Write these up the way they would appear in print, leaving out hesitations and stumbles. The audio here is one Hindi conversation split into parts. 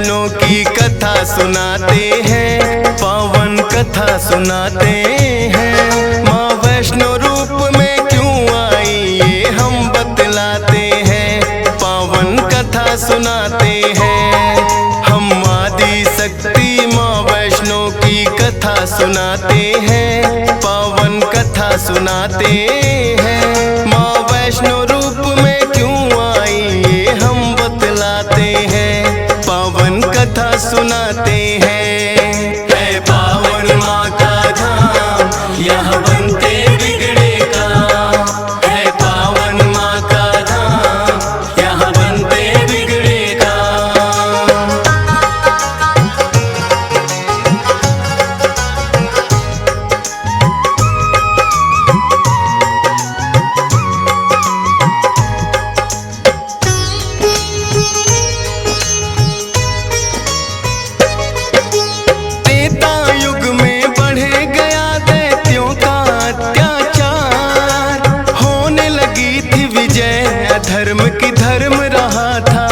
वैष्णो की कथा सुनाते हैं, पावन कथा सुनाते हैं। माँ वैष्णो रूप में क्यों आई ये हम बतलाते हैं, पावन कथा सुनाते हैं। हम आदि शक्ति माँ वैष्णो की कथा सुनाते हैं, पावन कथा सुनाते हैं। माँ वैष्णो रूप में क्यों आई ये हम बतलाते हैं, पावन कथा सुनाते हैं। है पावन माँ का धाम, यहाँ बनते बिगड़े काम। है पावन माँ का धाम, यहाँ बनते बिगड़े काम। धर्म की धर्म रहा था,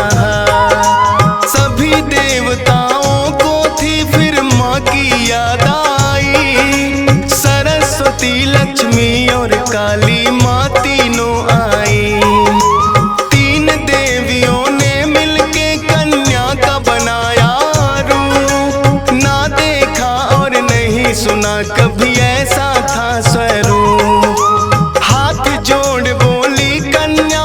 सभी देवताओं को थी फिर माँ की याद आई। सरस्वती लक्ष्मी और काली माँ तीनों आई। तीन देवियों ने मिलके कन्या का बनाया रूप, ना देखा और नहीं सुना कभी ऐसा था स्वरूप। हाथ जोड़ बोली कन्या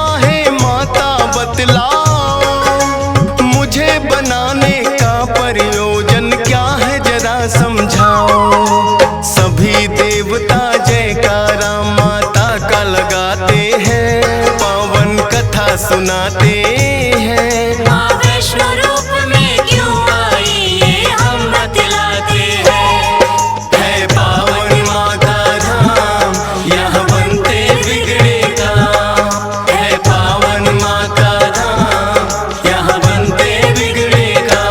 मुझे बनाने का प्रयोजन क्या है जरा समझाओ। सभी देवता जयकारा माता का लगाते हैं, पावन कथा सुनाते हैं। माँ वैष्णो रूप में क्यों आई ये हम बतलाते हैं। है पावन माँ का धाम, यहाँ बनते बिगड़े काम। है पावन माँ का धाम, यहाँ बनते बिगड़े काम।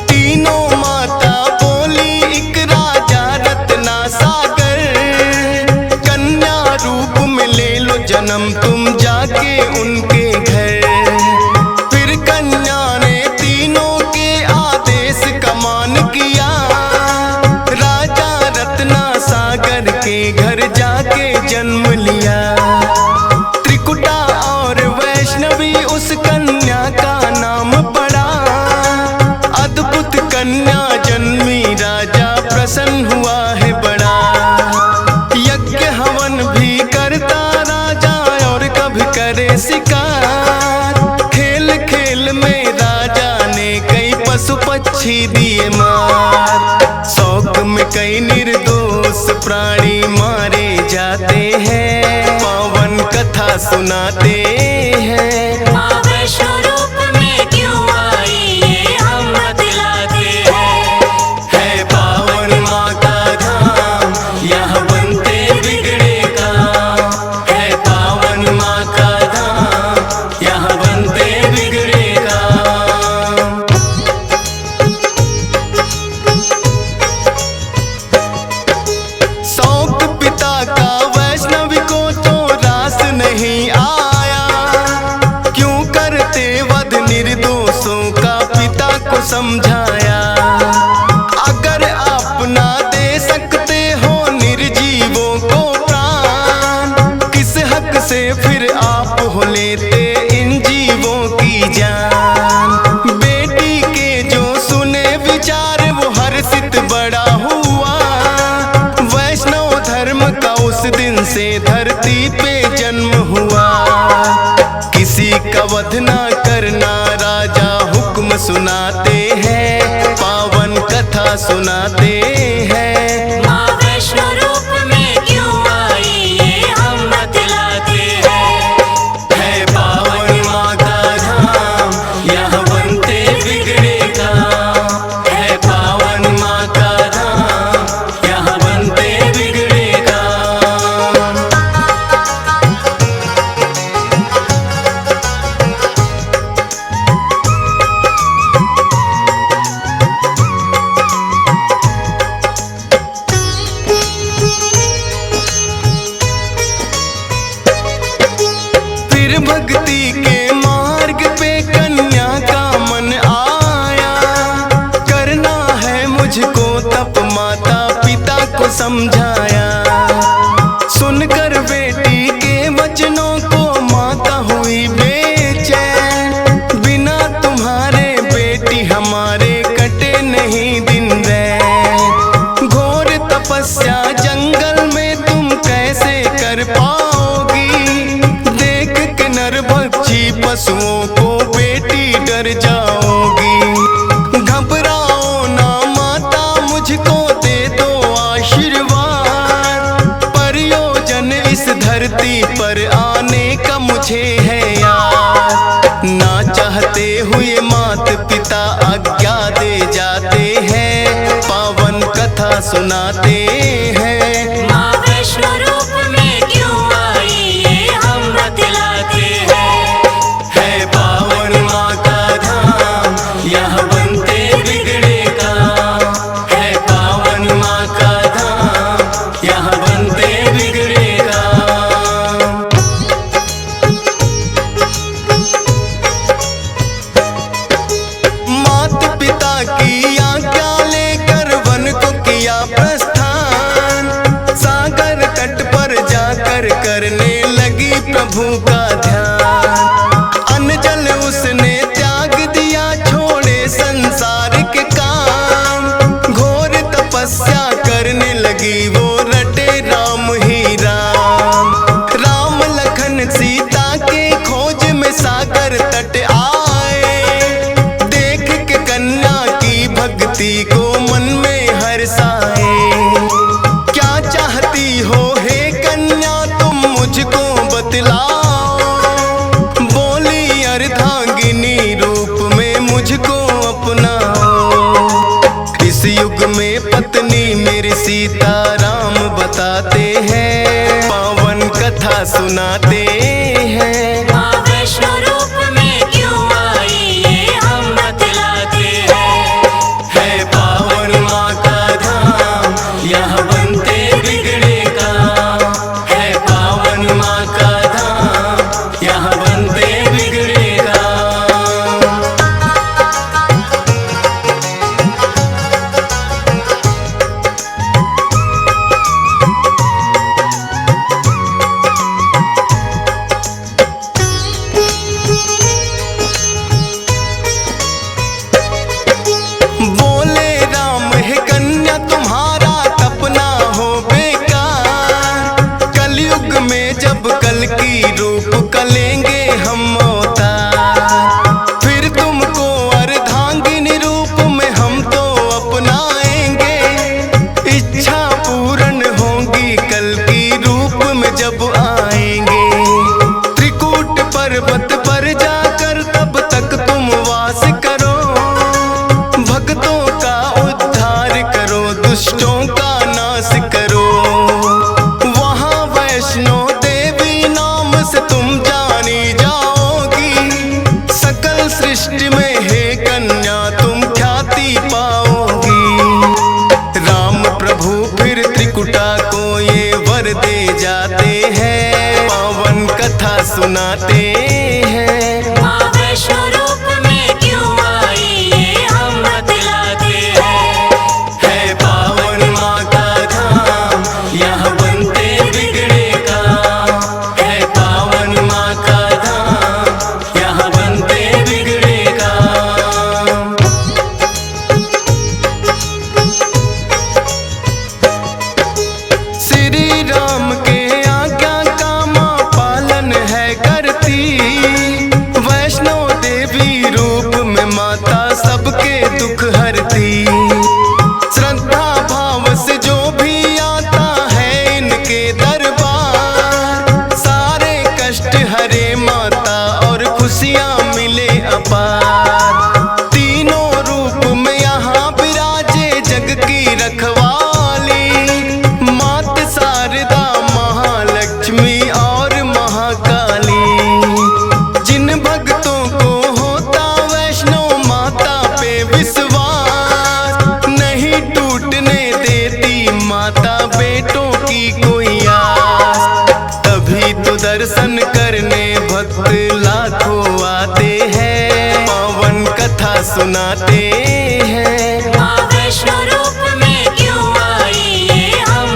तीनों माता बोली एक राजा रत्ना सागर, कन्या रूप में ले लो जन्म तुम जाके उनके घर। फिर कन्या ने तीनों के आदेश का मान किया, राजा रत्ना सागर के घर जाके जन्म लिया। त्रिकुटा और वैष्णवी उस कन्या का नाम पड़ा, अद्भुत कन्या जन्मी राजा प्रसन्न हुआ है बड़ा। यज्ञ हवन भी करता राजा और कभी करे शिकार। खेल खेल में राजा ने कई पशु पक्षी दिए मार। शौक में कई निर्दोष प्राणी मारे जाते हैं, पावन कथा सुनाते हैं। माँ वैष्णो रूप में क्यों आई ये हम बतलाते हैं। है पावन माँ का धाम, यहाँ बनते बिगड़े काम। है पावन माँ का धाम, यहाँ बनते बिगड़े काम। शौक पिता का वैष्णवी को तो रास नहीं आया, क्यों करते वध निर्दोषों का पिता को समझाया। अगर आप ना दे सकते हो निर्जीवों को प्राण, किस हक से फिर आप हो लेते इन जीवों की जान। बेटी के जो सुने विचार वो हर्षित बड़ा हुआ, वैष्णव धर्म का उस दिन से धरती पे जन्म हुआ। किसी का वध ना करना राजा हुक्म सुनाते हैं, पावन कथा सुनाते हैं। माँ वैष्णो रूप में क्यों आई ये हम बतलाते हैं। है पावन माँ का धाम, यहाँ बनते बिगड़े काम। है पावन माँ का धाम, यहाँ बनते बिगड़े काम। समझाया। सुनकर बेटी के वचनों को माता हुई बेचैन, बिना तुम्हारे बेटी हमारे कटे नहीं दिन रैन। घोर तपस्या जंगल में तुम कैसे कर पाओगी, देख के नरभक्षी पशुओं को बेटी डर जाओगी। घबराओ ना माता, मुझको दे दो आशीर्वाद, प्रयोजन इस धरती पर आने का मुझे है याद। ना चाहते हुए मात पिता आज्ञा दे जाते हैं, पावन कथा सुनाते हैं। माँ वैष्णो रूप में क्यों आई ये हम बतलाते हैं। है पावन माँ का धाम, यहाँ बनते बिगड़े काम। है पावन माँ का धाम, यहाँ बनते बिगड़े काम। मात पिता की आज्ञा लेकर वन को किया प्रस्थान, सागर तट पर जाकर करने लगी प्रभु का ध्यान। अनजल उसने त्याग दिया, छोड़े संसार के काम, घोर तपस्या करने लगी वो रटे राम ही राम। राम लखन सीता के खोज में सागर तट आए, देख के कन्या की भक्ति को मन में हर्षाए। क्या चाहती हो हे कन्या तुम मुझको बतलाओ, बोली अर्धांगिनी रूप में मुझको अपनाओ। इस युग में पत्नी मेरी सीता राम बताते हैं, पावन कथा सुनाते हैं। माँ वैष्णो रूप में क्यों आई ये हम बतलाते हैं। है पावन माँ का धाम, यहाँ बनते बिगड़े काम। है पावन माँ का धाम, यहाँ बनते बिगड़े काम। बोले राम हे कन्या तुम्हारा तपना हो बेकार, कलयुग में जब कल की रूप कलेंगे हम अवतार, फिर तुमको अर्धांगिनी रूप में हम तो अपनाएंगे। इच्छा पूर्ण होगी कल की रूप में जब आएंगे। त्रिकूट पर्वत पर जाकर तब तक तुम वास करो, भक्तों का उद्धार करो, दुष्टों का नाश करो। वहाँ वैष्णो देवी नाम से तुम जानी जाओगी, सकल सृष्टि में हे कन्या तुम ख्याति पाओगी। राम प्रभु फिर त्रिकुटा को ये वर दे जाते हैं, पावन कथा सुनाते हैं। माँ वैष्णो रूप में क्यों आई ये हम बतलाते हैं। है पावन माँ का धाम, यहाँ बनते बिगड़े काम। है पावन माँ का धाम, यहाँ बनते बिगड़े काम। श्री राम के आज्ञा का माँ पालन है करती, वैष्णो देवी रूप में माता सबके दुख हरती। श्रद्धा भाव से जो भी आता है इनके दरबार, सारे कष्ट हरे माता और खुशियाँ मिले अपार। तीनों रूप में यहाँ विराजे जग की रखवाली, मात शारदा महालक्ष्मी और महाकाली। जिन भक्तों को होता वैष्णो माता पे विश्वास, नहीं टूटने देती माता बेटों की कोई आस। तभी तो दर्शन करने भक्त लाखों आते हैं, पावन कथा सुनाते हैं। माँ वैष्णो रूप में क्यों आई ये हम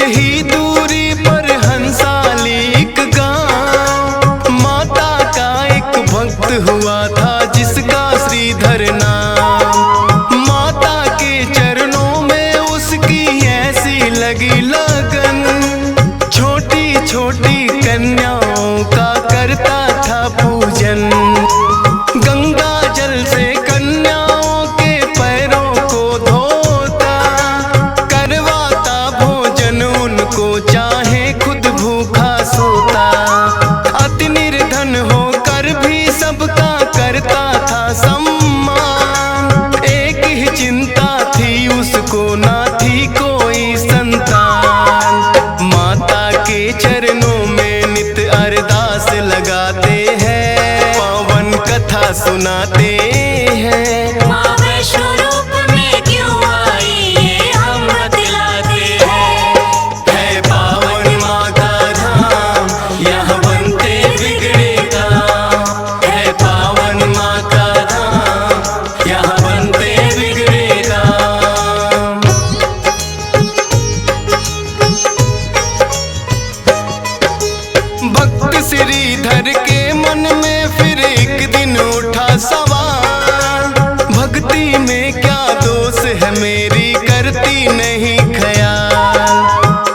ही दूरी पर हंसाली एक गांव, माता का एक भक्त हुआ था जिसका श्रीधर नाम। माता के चरणों में उसकी ऐसी लगी लगन, छोटी छोटी कन्याओं का करता था पूजन। गंगा जल से कन्याओं के पैरों को धोता, करवाता भोजन उनको चाहे खुद भूखा सोता। अति निर्धन होकर भी सबका करता था सम्मान, एक ही चिंता थी उसको ना थी कोई संतान। माता के चरणों में नित अरदास लगाते हैं, पावन कथा सुनाते हैं। माँ वैष्णो रूप में क्यों आई ये हम बतलाते हैं। है पावन माँ का धाम, यहाँ बनते बिगड़े काम। है पावन माँ का धाम, यहाँ बनते बिगड़े काम। भक्त श्रीधर के मन में फिर एक दिन उठा सवाल, भक्ति में क्या दोष है मेरी करती नहीं ख्याल।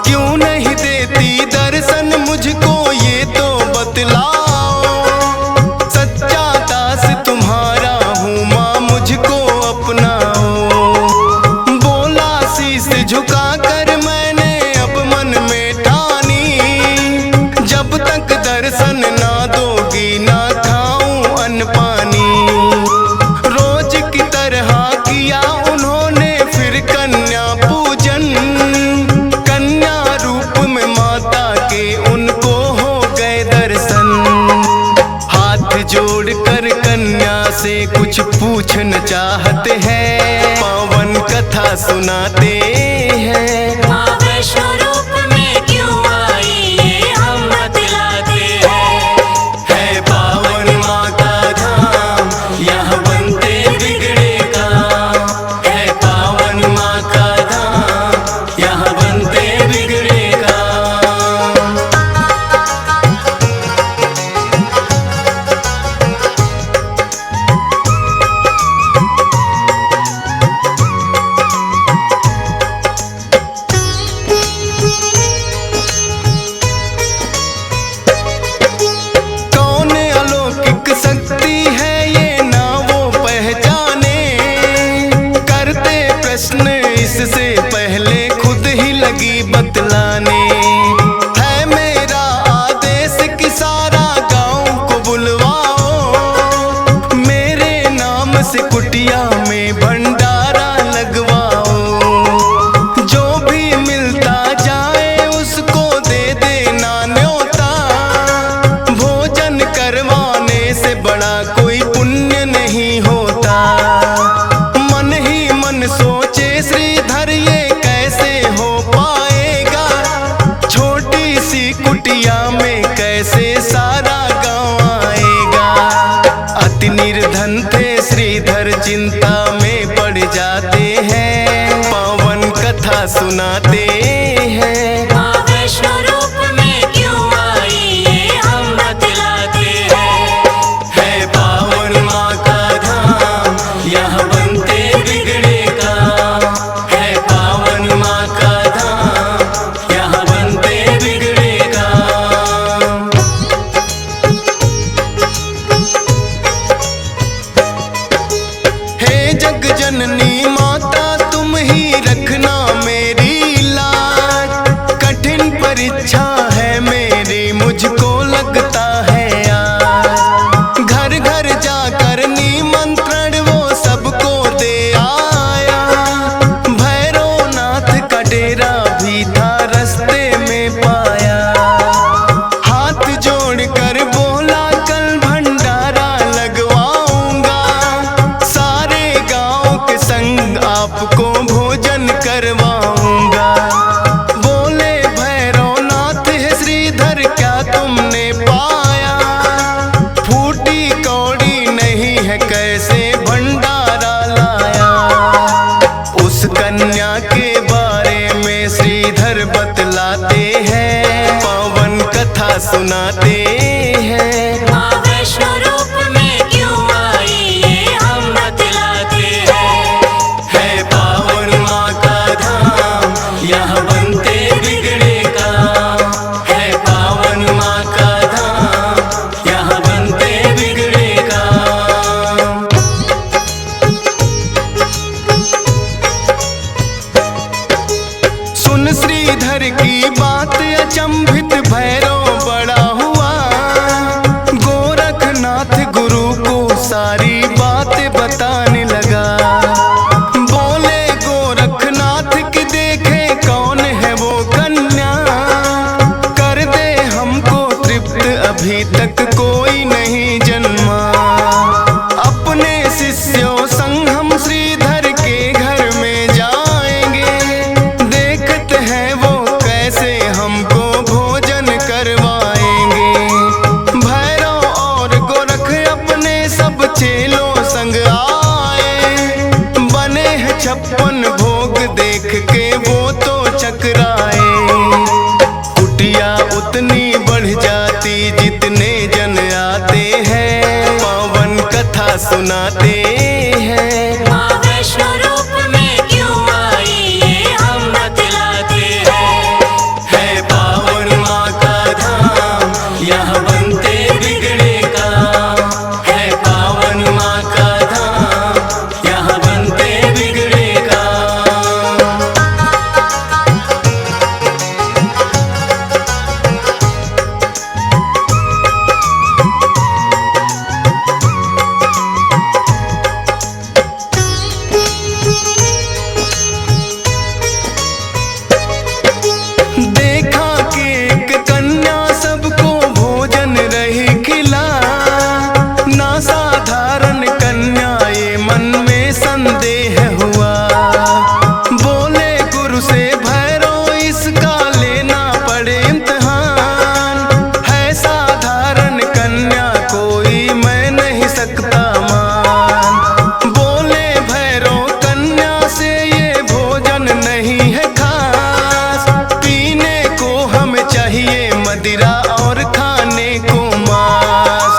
क्यों नहीं देती दर्शन मुझको ये तो बतलाओ, सच्चा दास तुम्हारा हूँ माँ मुझको अपनाओ। बोला शीश झुका कर मैंने अब मन में ठानी, जब तक दर्शन ना दोगी ना खाऊं अन्न पानी। रोज की तरह किया उन्होंने फिर कन्या पूजन, कन्या रूप में माता के उनको हो गए दर्शन। हाथ जोड़कर कन्या से कुछ पूछना चाहते हैं, पावन कथा सुनाते हैं। माँ वैष्णो रूप में क्यों आई ये हम बतलाते हैं। है पावन माँ का धाम, यहाँ बनते बिगड़े काम। है पावन माँ का धाम, यहाँ बनते बिगड़े काम। कौन अलौकिक शक्ति है ये ना वो पहचाने, करते प्रश्न इससे पहले खुद ही लगी बतलाने। है मेरा आदेश कि सारा गांव को बुलवाओ, मेरे नाम से कुटिया में भंडारा लगवाओ। जो भी मिलता जाए उसको दे देना न्योता, भोजन करवाने से बड़ा कोई पुण्य नहीं होता। मन ही मन सोचे श्रीधर ये कैसे हो पाएगा, छोटी सी कुटिया में कैसे सारा गांव आएगा। अति निर्धन थे श्रीधर चिंता में पड़ जाते हैं, पावन कथा सुनाते हैं। माँ वैष्णो रूप में क्यों आई ये हम बतलाते हैं। है पावन माँ का धाम, यहाँ बनते बिगड़े काम। है पावन माँ का धाम, यहाँ बनते बिगड़े काम। हे जग जननी माता तुम ही रखना मेरी लाज, कठिन परीक्षा है मेरी मुझको लगता है आज। घर घर जाकर निमंत्रण वो सबको दे आया, भैरवनाथ का डेरा भी था रास्ते में पाया। हाथ जोड़कर बोला कल भंडारा लगवाऊंगा, सारे गांव के संग आपको भोजन करवाऊंगा। बोले भैरवनाथ है श्रीधर क्या तुमने पाया, फूटी कौड़ी नहीं है कैसे भंडारा लाया। उस कन्या के बारे में श्रीधर बतला सुनाते हैं। माँ वैष्णो रूप में क्यों आई ये हम बतलाते हैं। है पावन माँ का धाम, यहाँ बनते बिगड़े काम। है पावन माँ का धाम, यहाँ बनते बिगड़े काम। सुन श्रीधर की बात अचंभित भैरव बड़ा हुआ। गोरखनाथ गुरु को सारी बातें बताने लगा। बोले गोरखनाथ की देखे कौन है वो कन्या, कर दे हमको तृप्त अभी तक कोई नहीं जन्मा। अपने शिष्यों संग हम श्रीधर के घर में जाएंगे, देखते हैं वो कैसे हमको भोजन करवाएंगे। भैरव और गोरख अपने सब चेलों संग आए, बने हैं 56 भोग देख के वो तो चकराए। कुटिया उतनी बढ़ जाती जितने जन आते हैं, पावन कथा सुनाते हैं। माँ वैष्णो रूप में क्यों आई ये हम बतलाते हैं। है पावन माँ का धाम, यहाँ बनते बिगड़े काम। है पावन माँ का धाम, यहाँ बनते बिगड़े काम। देखा कि एक कन्या सबको भोजन रही खिला, ना साधारण कन्या ये मन में संदेह हुआ। बोले गुरु से भैरव इसका लेना पड़े इम्तिहान, है साधारण कन्या कोई मैं नहीं सकता मान। बोले भैरव कन्या से ये भोजन नहीं है खास, पीने को हमें चाहिए मदिरा और खाने को मांस।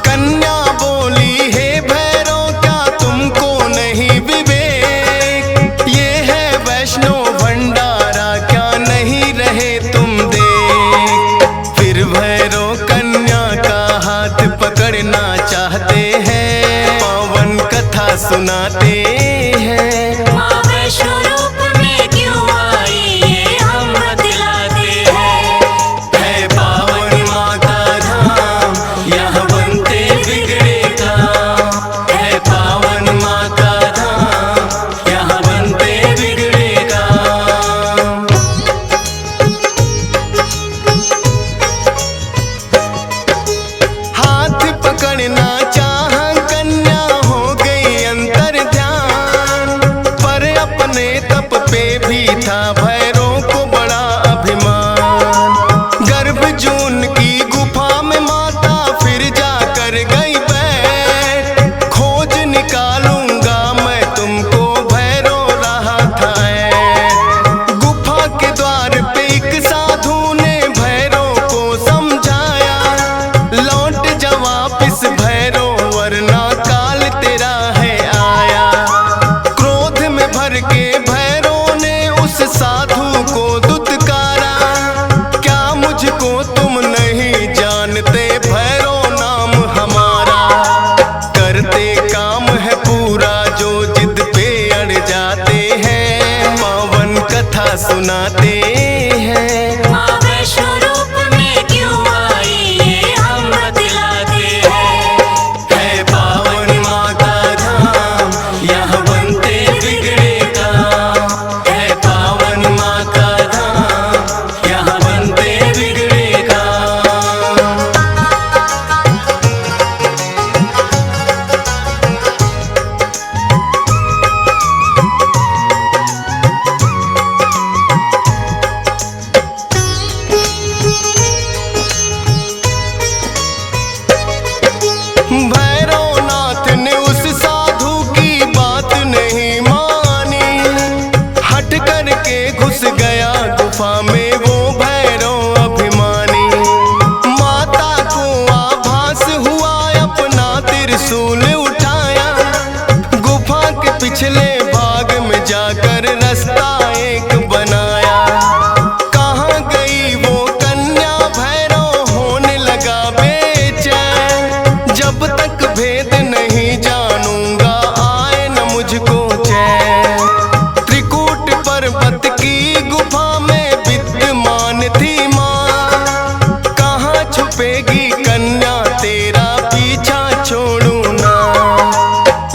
कन्या बोली हे भैरव क्या तुमको नहीं विवेक, ये है वैष्णो भंडारा क्या नहीं रहे तुम देख। फिर भैरव कन्या का हाथ पकड़ना चाहते हैं, पावन कथा सुनाते हैं। माँ वैष्णो रूप में क्यों आई ये हम बतलाते हैं। है पावन माँ का धाम, यहाँ बनते बिगड़े काम। है पावन माँ का धाम, यहाँ बनते बिगड़े काम। हाथ पकड़ना चाह कन्या हो गई अंतर ध्यान, पर अपने तप पे भी था भैरव को बड़ा अभिमान। गर्भ जून की गुफा में माता फिर जाकर गई बैठ, खोज निकालूंगा मैं तुमको भैरव रहा था ऐठ। गुफा के द्वार पे एक साधु ने भैरव को समझाया, लौट जा वापिस भैरव वरना काल तेरा है आया। क्रोध में भर के भैरव ने उस साधु को दुत्कारा, क्या मुझको तुम नहीं जानते भैरव नाम हमारा। करते काम है पूरा जो जिद पे अड़ जाते हैं, पावन कथा सुनाते हैं। माँ वैष्णो रूप में क्यों आई ये हम बतलाते हैं। है पावन माँ का धाम, यहाँ बनते बिगड़े काम। है पावन माँ का धाम, यहाँ बनते बिगड़े काम। गुफा में वो भैरव अभिमानी, जाकर रास्ता एक बनाया। कहाँ गई वो कन्या भैरव होने लगा बेचैन। जब तक भेद नहीं जानूंगा आए न मुझको चैन। त्रिकूट पर्वत की गुफा में विद्यमान थी माँ। कहाँ छुपेगी कन्या तेरा पीछा छोड़ू ना।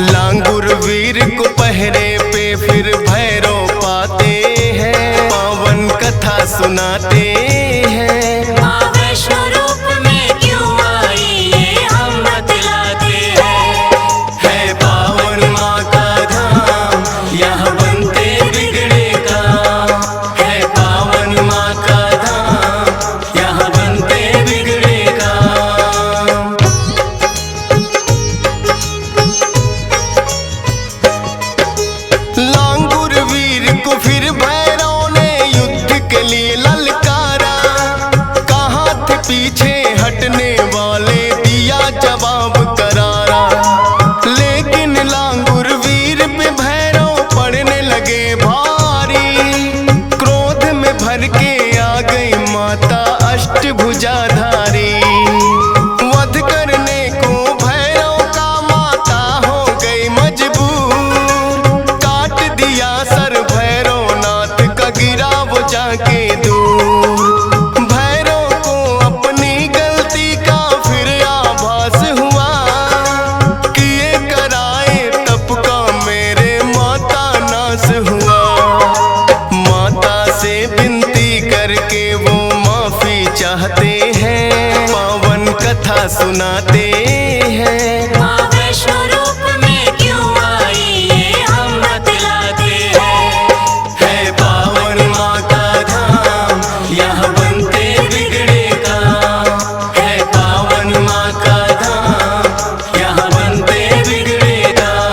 लांगुर वीर को पहरे पे फिर भैरव पाते हैं। पावन कथा सुनाते हैं। माँ वैष्णो रूप में क्यों आई ये हम बतलाते हैं। है पावन माँ का धाम यहाँ बनते बिगड़े काम। है पावन माँ का धाम यहाँ बनते बिगड़े काम। लांगुर वीर को फिर भैरव ने युद्ध के लिए ललकारा। कहाँ थे पीछे हटने वाले दिया जवाब करारा। लेकिन लांगुर वीर पे भैरव पड़ने लगे भारी। क्रोध में भर के आ गई माता अष्टभुजाधारी। वध करने को भैरव का माता हो गई मजबूर। काट दिया सर भैरवनाथ का गिरा वो जाके दूर। भैरव को अपनी गलती का फिर आभास हुआ। किए कराए तप का मेरे माता नाश हुआ। माता से विनती करके वो माफी चाहते हैं। पावन कथा सुनाते हैं। माँ वैष्णो रूप में क्यों आई ये हम बतलाते हैं। है पावन माँ का धाम यहाँ बनते बिगड़े काम। है पावन माँ का धाम यहाँ बनते बिगड़े काम।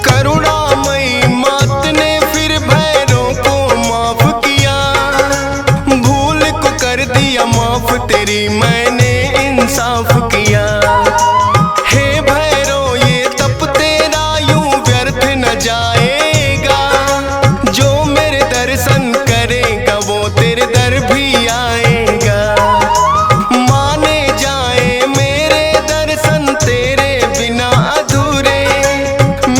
करुणामयी मात ने फिर भैरव को माफ किया। भूल को कर दिया माफ तेरी मैंने इंसाफ किया। हे भैरव ये तप तेरा यूं व्यर्थ न जाएगा। जो मेरे दर्शन करेगा वो तेरे दर भी आएगा। माने जाए मेरे दर्शन तेरे बिना अधूरे।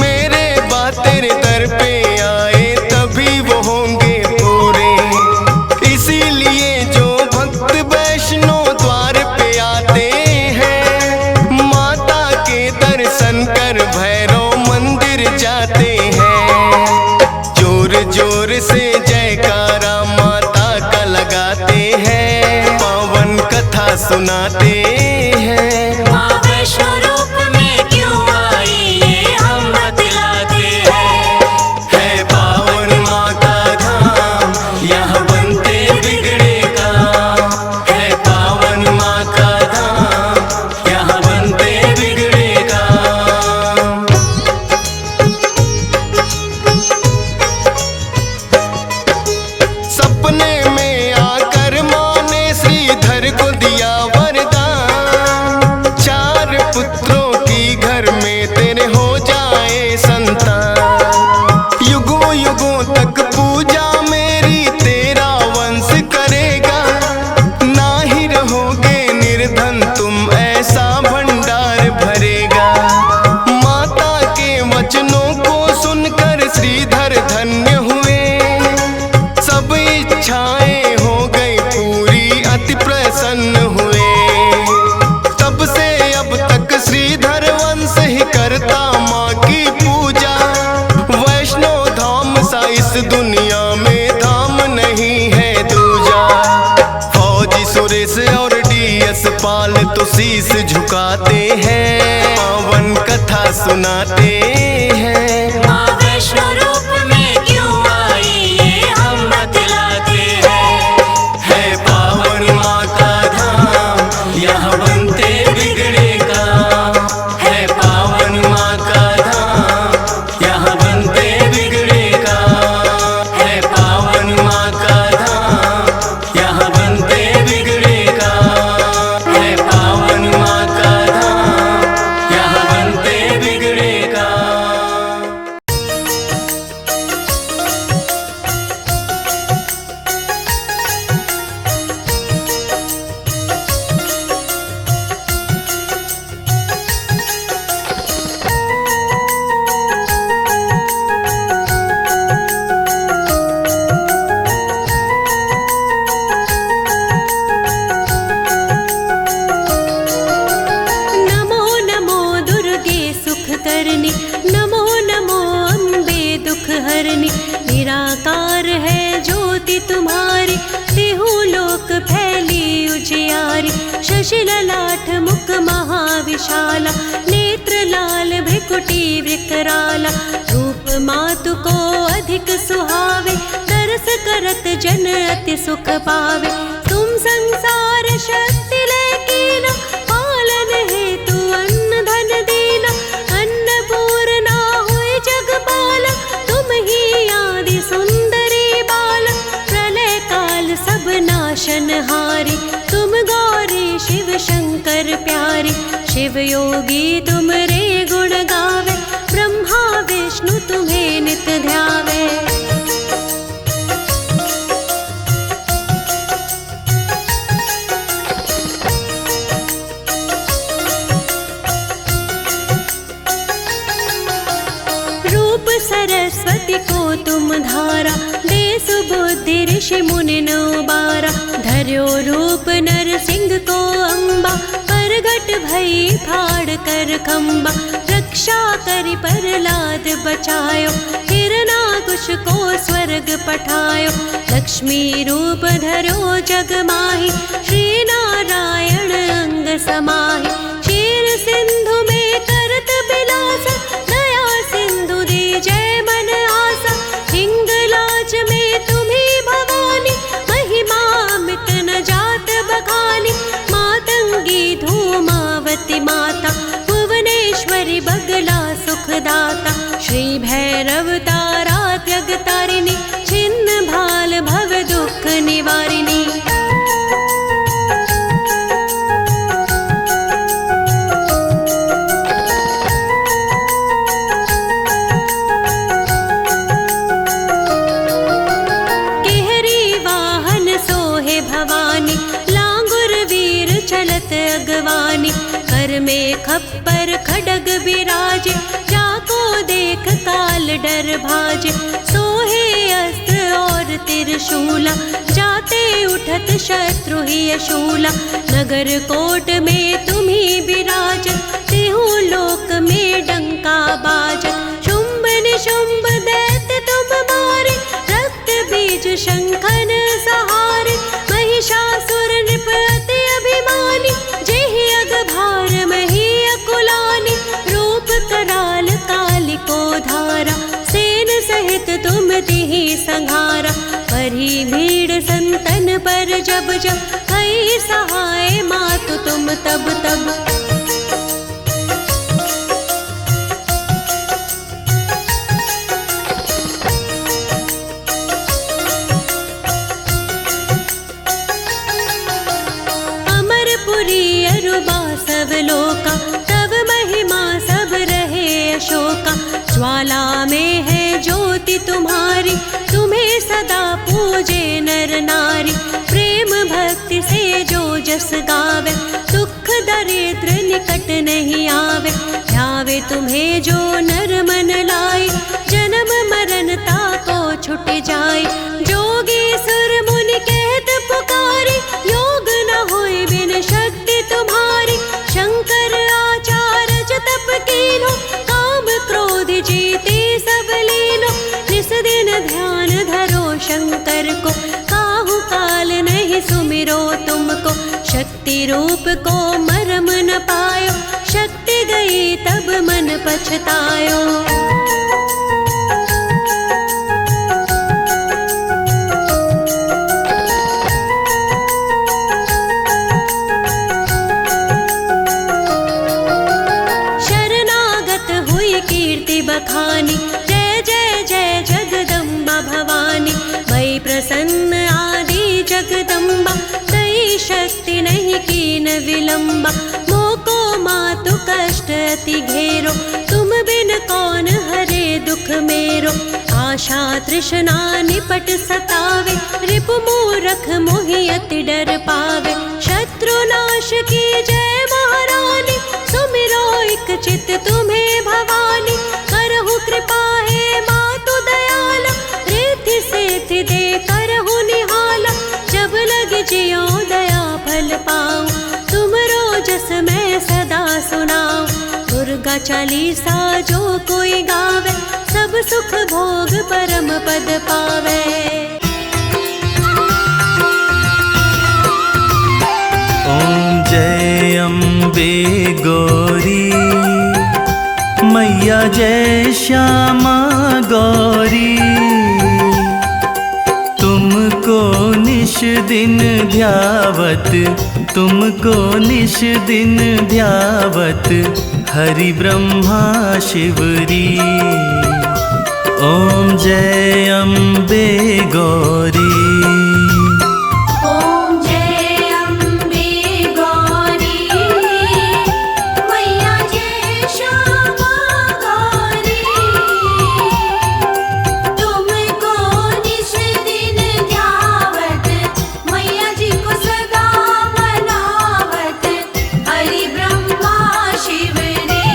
मेरे बाद तेरे दर पे आए तभी वो होंगे पूरे। इसीलिए जो भक्त वैष्णो द्वार पे आते हैं। माता के दर्शन कर भैरव मंदिर जाते हैं। जोर जोर से जयकारा माता का लगाते हैं। पावन कथा सुनाते हैं। माँ वैष्णो रूप में क्यों आई ये हम बतलाते हैं। है पावन माँ का धाम यहाँ बनते बिगड़े काम। है पावन माँ का धाम यहाँ बनते बिगड़े काम। सपने में आकर माँ ने श्रीधर को दिया वरदान। 4 पुत्रों की घर में तेरे हो जाए संतान। युगों युगों तक पूजा मेरी तेरा वंश करेगा। ना ही रहोगे निर्धन तुम ऐसा भंडार भरेगा। माता के वचनों को सुनकर श्रीधर धन्य हुए। सब इच्छाएं हो गई पूरी अति प्रसन्न हुए। तब से अब तक श्रीधर वंश ही करता माँ की पूजा। वैष्णो धाम सा इस दुनिया में धाम नहीं है दूजा। फौजी सुरेश और डीएस पाल तो शीश झुकाते हैं। पावन कथा सुनाते हैं। माँ वैष्णो रूप में क्यों आई ये हम बतलाते हैं। है पावन माँ का धाम यहाँ बनते बिगड़े काम। है पावन माँ का धाम शशि ललाट मुख महाविशाला, नेत्र लाल भ्रिकुटी विकराला, रूप मातु को अधिक सुहावे, तरस करत जन अति सुख पावे। तुम संसार शक्ति लेकीना, पालन हेतु अन्न धन दीना, अन्नपूर्णा हुई जगपाला, तुम ही आदि सुंदरी बाला, प्रलय काल सब नाशनहारी, तुम गौरी शिव शंकर प्यारी, शिव योगी तुम रे गुण गावे, ब्रह्मा विष्णु तुम्हें नित ध्यावे। रूप सरस्वती को तुम धारा, दे सुबुद्धि ऋषि मुनि न उबारा, धर्यो रूप नरसिंह को अम्बा, परगट भई फाड़ कर खम्बा, रक्षा करि प्रहलाद बचायो, हिरणाकुश को स्वर्ग पठायो, लक्ष्मी रूप धरो जग माहि, श्री नारायण अंग समाहि, क्षीर सिंधु में करत बिलासा, दया सिंधु दी जय मन आसा, हिंगलाज में तुम्ही भवानी, महिमा मिट न जात बखानी, मातंगी धूमावती माता, भुवनेश्वरी बगला सुखदाता, श्री भैरव तारा त्यग तारिणी, छिन्न भाल भव दुख निवारिणी। केहरी वाहन सोहे भवानी, लांगुर वीर चलत अगवानी, कर में खप्पर खडग बिराजे, जाको देख काल डर भाजे, सोहे अस्त्र और त्रिशूला, जाते उठत शत्रु ही अशूला, नगर कोट में तुम्ही बिराज, तेहु लोक में डंका बाजत, शुंभ निशुंभ दैत्य तुम मारे, रक्त बीज शंखन सहारे, महिषासुर नृप अति अभिमानी, जेहि अगभार मही अकुलानी, रूप कराल कालिको धारा, सेन सहित तुम तिहि संहारा, परी भीड़ संतन पर जब जब, भई सहाय मातु तुम तब तब। अमरपुरी अरुबा सब लोका, तब महिमा सब रहे अशोका, ज्वाला में है ज्योति तुम्हारी, तुम्हें सदा पूजे नर नारी, प्रेम भक्ति से जो जस गावे, दुख दरिद्र निकट नहीं आवे, ध्यावे तुम्हें जो नर मन लाई, जन्म मरण ताको छुट जाए, जोगी सुर मुनि कहत पुकारी, योग न होए बिन शक्ति तुम्हारी, शंकर आचार्य तप कीनो, काम क्रोध जीते सब लीनो, निस दिन ध्यान धरो शंकर को, काहू काल नहीं सुमिरो तुमको, शक्ति रूप को मरम न पायो, शक्ति गई तब मन पछतायो। बखानी, जय जय जय जगदम्बा भवानी, भई प्रसन्न आदि जगदम्बा, तई शक्ति नहीं कीन विलंबा, मोको मातु कष्ट अति घेरो, तुम बिन कौन हरे दुख मेरो, आशा तृष्णा निपट सतावे, रिपु मूरख मोहि अति डर पावे, शत्रु नाश की जय महारानी, सुमिरो एक चित तुम्हें भवानी, करहु कृपा है मातु दयाला, रिद्धि सिद्धि दे करहु निहाला, जब लग जियो दया फल पाऊं, तुमरो जस मैं सदा सुनाऊं, दुर्गा चालीसा जो कोई गावे, सब सुख भोग परम पद पावे। ओम जय अम्बे गौरी, मैया जय श्यामा गौरी। तुमको निश दिन ध्यावत, तुमको निश दिन ध्यावत, हरि ब्रह्मा शिवरी। ओम जय अम्बे गौरी। ओम जय अम्बे गौरी, मैया जय श्यामा गौरी। तुमको निश दिन ध्यावत, मैया जी को सदा मनावत, हरि ब्रह्मा शिवरी।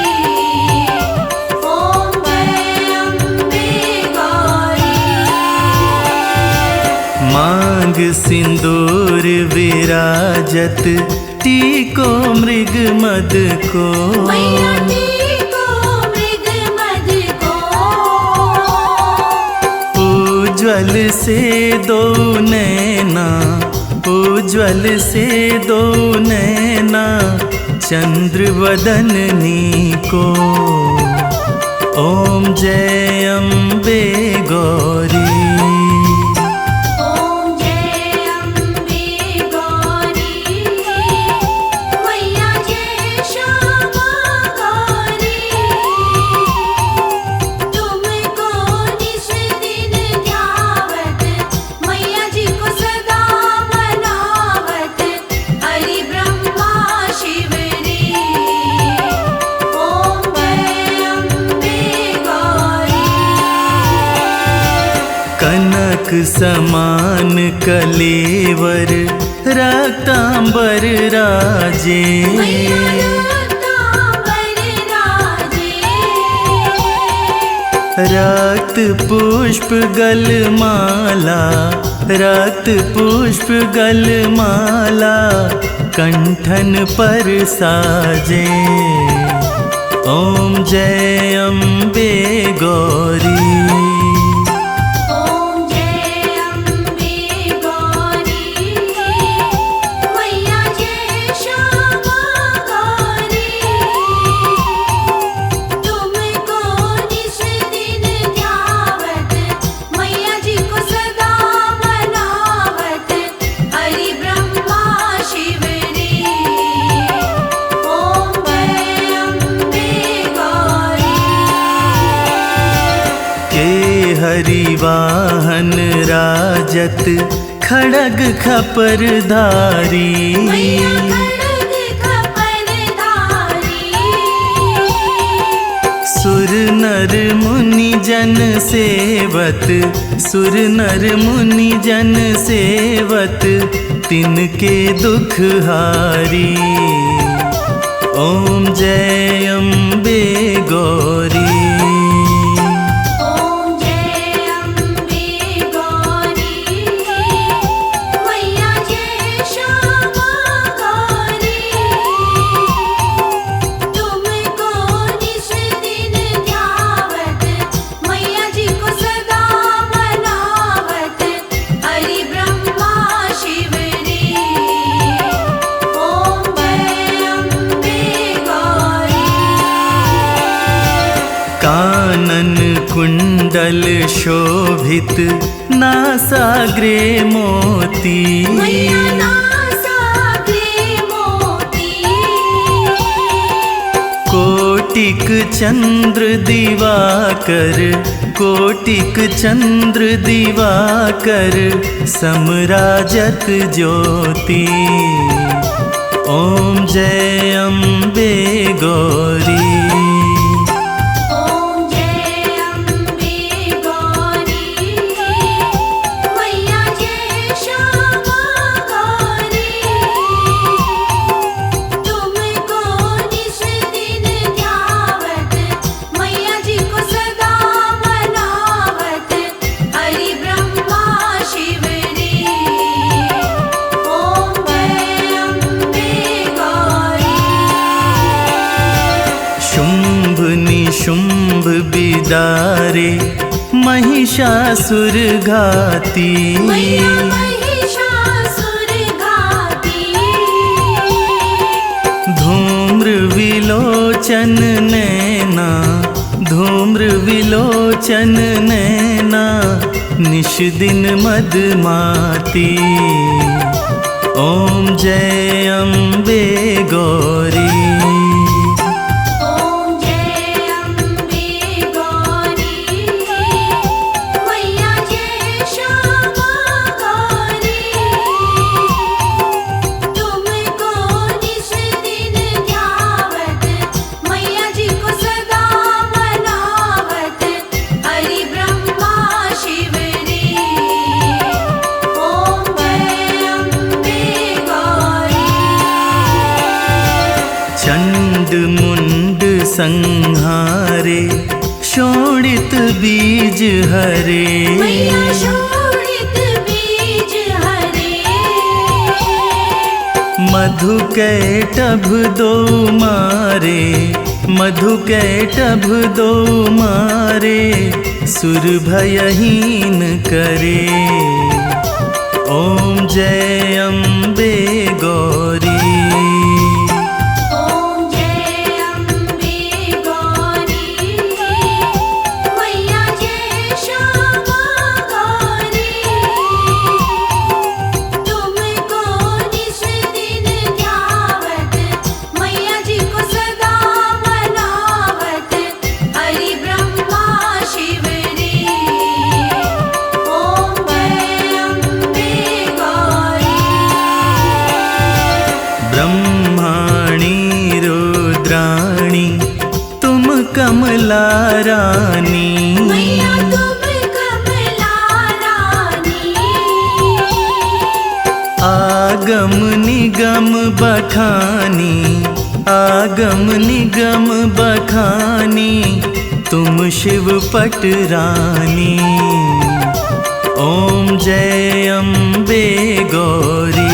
ओम जय अम्बे गौरी। मांग सिंदूर विराजत, टीको मृग मद को। मैया टीको मृग मद को। उज्ज्वल से दो नैना, उज्ज्वल से दो नैना, चंद्र वदननी को। ओम जय अम्बे गौरी। ओम जय अम्बे गौरी, मैया जय श्यामा गौरी। तुमको निश दिन ध्यावत, मैया जी को सदा मनावत, हरि ब्रह्मा शिवरी। ओम जय अम्बे गौरी। कनक समान कलेवर, रक्तांबर राजे। मैया रक्तांबर राजे। रक्त पुष्प गलमाला, रक्त पुष्प गलमाला, कंठन पर साजे। ओम जय अम्बे गौरी। ओम जय अम्बे गौरी, मैया जय श्यामा गौरी। तुमको निश दिन ध्यावत, मैया जी को सदा मनावत, हरि ब्रह्मा शिवरी। ओम जय अम्बे गौरी। के हरि वाहन राजत, खड़ग खपरधारी। मैया खड़ग खपरधारी। सुर नर मुनि जन सेवत, सुर नर मुनि जन सेवत, तिनके दुख हारी। ओम जय अम्बे गौरी। ओम जय अम्बे गौरी, मैया जय श्यामा गौरी। तुमको निश दिन ध्यावत, मैया जी को सदा मनावत, हरि ब्रह्मा शिवरी। ओम जय अम्बे गौरी। कानन कुंडल शोभित, नासाग्रे मोती। मैया नासाग्रे मोती। कोटिक चंद्र दिवाकर, कोटिक चंद्र दिवाकर, समराजत ज्योति। ओम जय अम्बे गौरी। ओम जय अम्बे गौरी, मैया जय श्यामा गौरी। तुमको निश दिन ध्यावत, मैया जी को सदा मनावत, हरि ब्रह्मा शिवरी। ओम जय अम्बे गौरी। शुंभ निशुंभ बिदारे, महिषासुर घाती। मैया महिषासुर घाती। धूम विलोचन नैना, धूम्र विलोचन नैना, निश दिन मदमाती। ओम जय अम्बे गौरी। चंड मुंड संहारे, शोणित बीज हरे। मैया शोणित बीज हरे। मधु कैटभ दो मारे, मधु कैटभ दो मारे, सुर भयहीन करे। ओम जय अम्बे गौरी। ब्रह्माणी रुद्राणी तुम कमला रानी। मैया तुम कमला रानी। आगम निगम बखानी, आगम निगम बखानी, तुम शिव पट रानी। ओम जय अम्बे गौरी।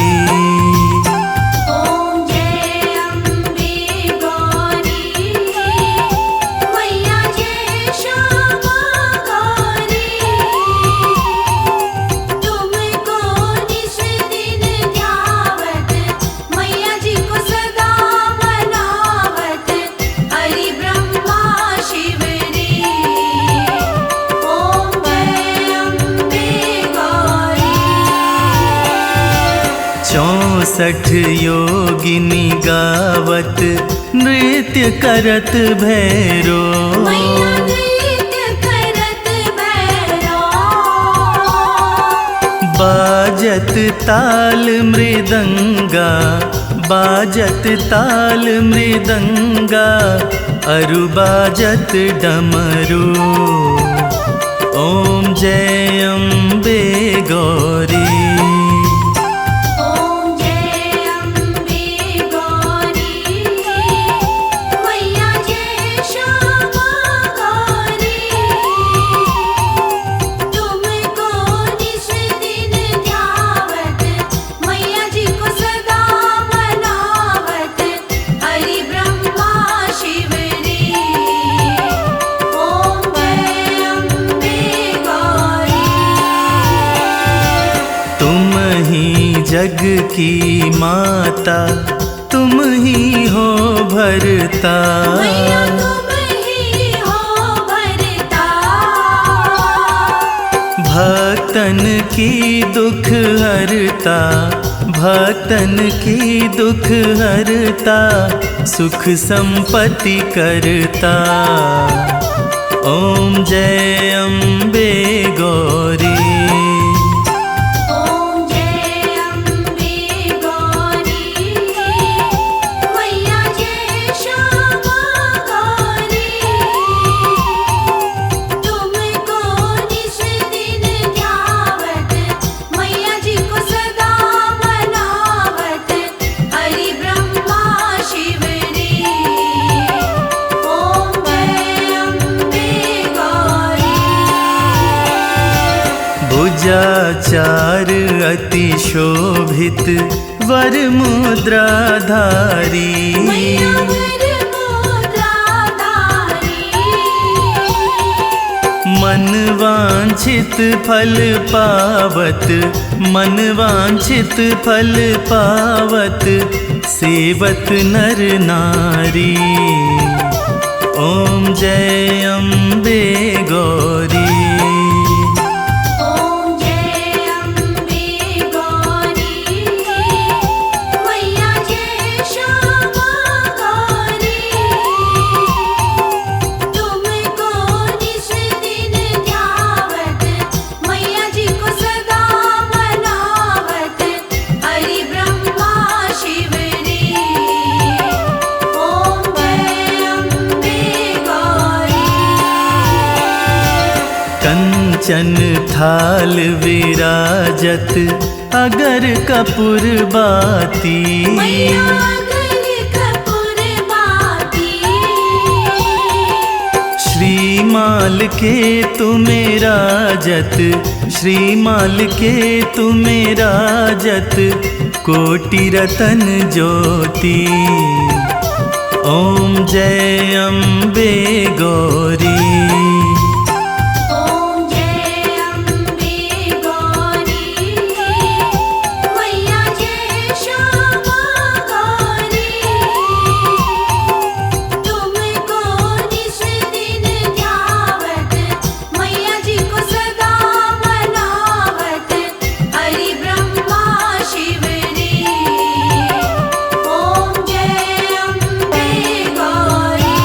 चौसठ योगिनी गावत, नृत्य करत भैरो। मैया नृत्य करत भैरो। बाजत ताल मृदंगा, बाजत ताल मृदंगा, अरु बाजत डमरू। ओम जय अम्बे गौरी। जग की माता तुम ही हो भरता। मैया तुम ही हो भरता। भक्तन की दुख हरता, भक्तन की दुख हरता, सुख संपत्ति करता। ओम जय अम्बे गौरी। भुजाचार अति शोभित वर मुद्राधारी। मैया वर मुद्राधारी। मन वांछित फल पावत, मन वांछित फल पावत, सेवत नर नारी। ॐ जय अम्बे गौरी। ॐ जय अम्बे गौरी, मैया जय श्यामा गौरी। तुमको निस दिन ध्यावत, मैया जी को सदा मनावत, हरि ब्रह्मा शिव रे। ॐ जय अम्बे गौरी। कंचन थाल विराजत अगर कपूर बाती। मैया अगर कपूर बाती। श्रीमाल के तुम्हें राजत, श्रीमाल के तुम्हें राजत, कोटि रतन ज्योति। ॐ जय अम्बे गौरी। ॐ जय अम्बे गौरी, मैया जय श्यामा गौरी। तुमको निस दिन ध्यावत, मैया जी को सदा मनावत, हरि ब्रह्मा शिव रे। ॐ जय अम्बे गौरी।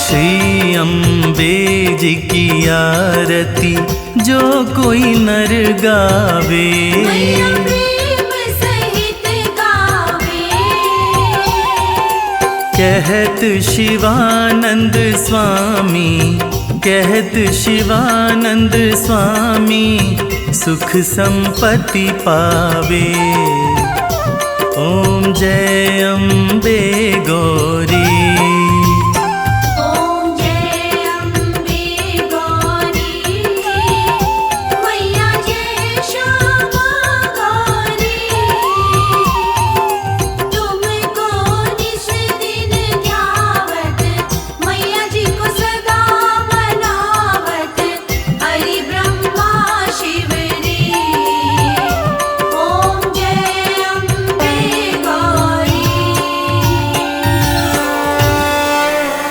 श्री अम्बे जी की आरती जो कोई नर गावे। मैया प्रेम सहित गावे। कहत शिवानंद स्वामी, कहत शिवानंद स्वामी, सुख संपत्ति पावे। ॐ जय अम्बे